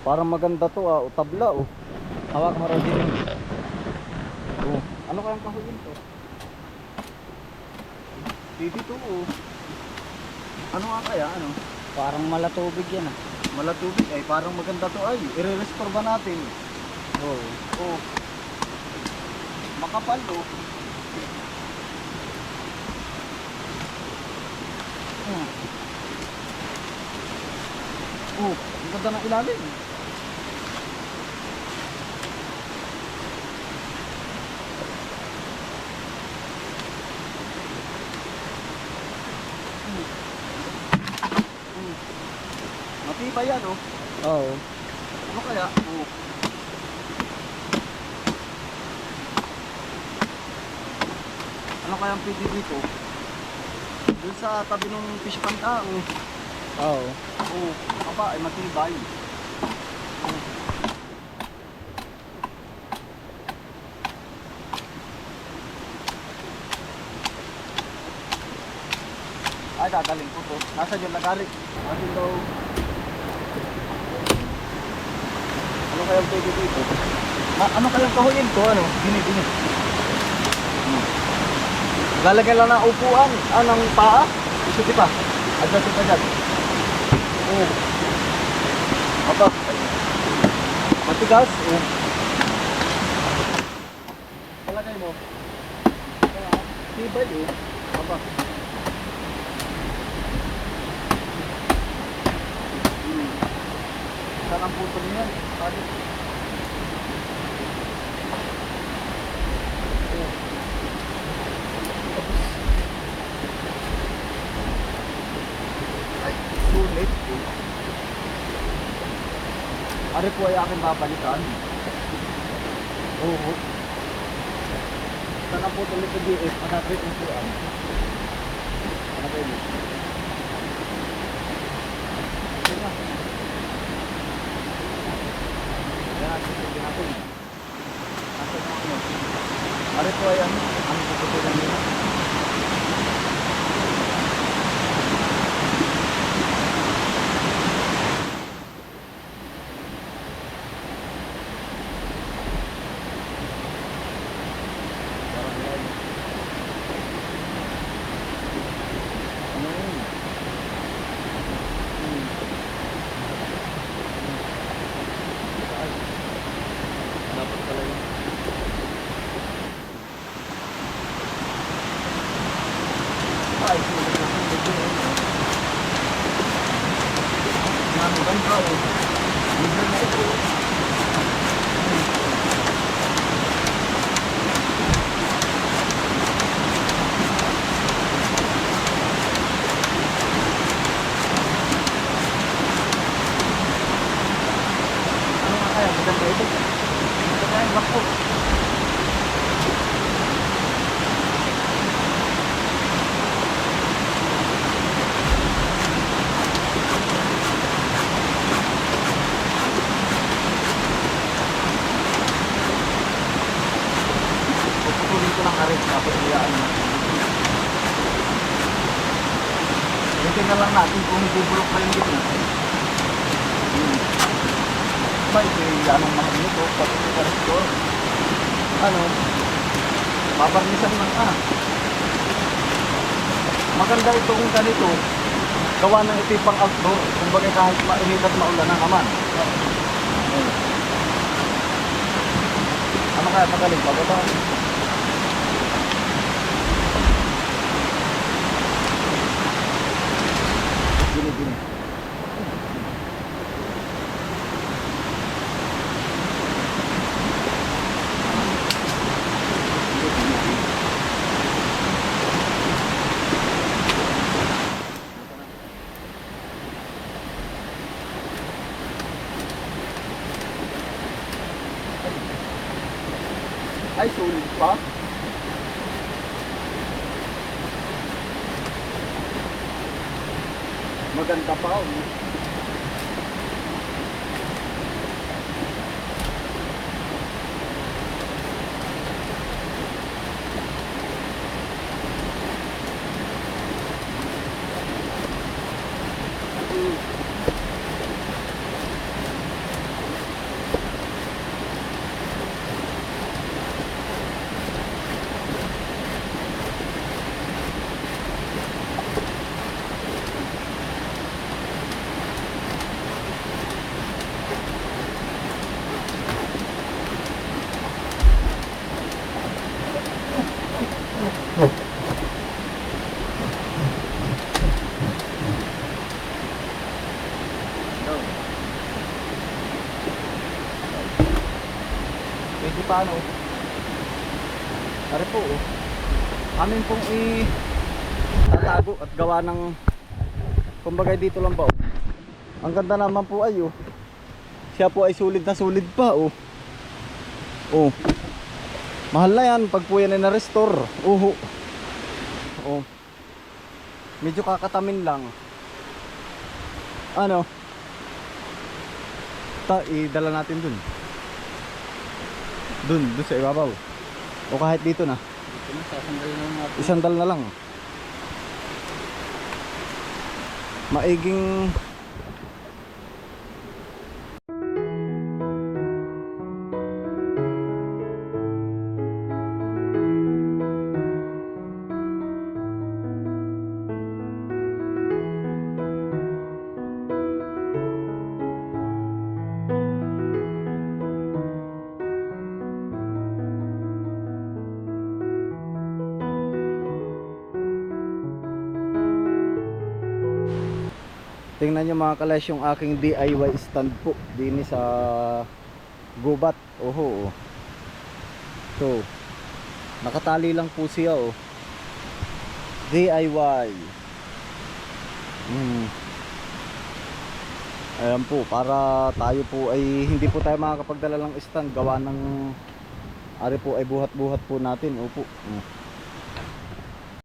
Parang maganda to ah, o tabla oh. Hawak mo raw din. Oh, ano kayang kahuyin to? Dito oh. Ano nga kaya ano? Parang malatubig yan ah. Malatubig ay parang maganda to ay. I-restore ba natin? Oo. Oh. Makapal oh. Hmm. Oh, ang ganda ng ilalim. Matibay yan oh. Oo. Ano kaya? Oh. Ano kaya ang pwede dito? Doon sa tabi ng fish pond ah. Oh. Oo. Oh, aba ay matibay. Oh. Ay, dadaling ko to. Nasaan yung nagalit? Atin daw. Ano kayang pwede dito? Ano kayang kahuyin ko? Ano? Gini. Lalagyan lang ng upuan. Ng paa. Isuti pa. Adjust pa dyan. Oh. Aba. Matigas. Oh. Palagay mo. Tibay eh. Aba. Saan ang puto niyan? Paano? Ay, sulit. Ari po ay aking babalikan. Oo. Saan ang puto nito GF? Manatrit ang puan. Ano ba yun? Ari po ay ang puputulan nila. Dapat pala yun. Ay, sulit na sulit yun. Ang ganda oh. Libre na ito. Ano nga kaya? Maganda ito. Maganda yung bako. Puputulin ko ng karit tapos iyaan mo. Tingnan lang natin kung bubulok pa yung gitna. Ba, anong mga nito, pati yung karit ko. Ano, babarnisan lang ah. Maganda itong ganito, gawa ng ito pang outdoor. Kumbaga kahit mainit at maulan na naman. Ano kaya magaling pa ba? Gini. Ay, sulit pa. Maganda pa oh. kahit di paano. Ari po, oh. Amin pong tatago at gawa ng kumbaga dito lang ba, oh. Ang ganda naman po ay, oh. Siya po ay sulit na sulit pa, oh. Oh. Mahal na yan pag po yan ay na-restore. Oh. Oh. Medyo kakatamin lang. Ano? Idala natin dun. Dun sa ibabaw. O kahit dito na. Sasandal na natin. Isandal na lang. Maiging tingnan nyo mga kalas yung aking DIY stand po din sa gubat. Oho, oh. So nakatali lang po siya, oh. DIY. Ayan po, para tayo po ay hindi po tayo makakapagdala ng stand gawa ng ari po ay buhat-buhat po natin. Opo.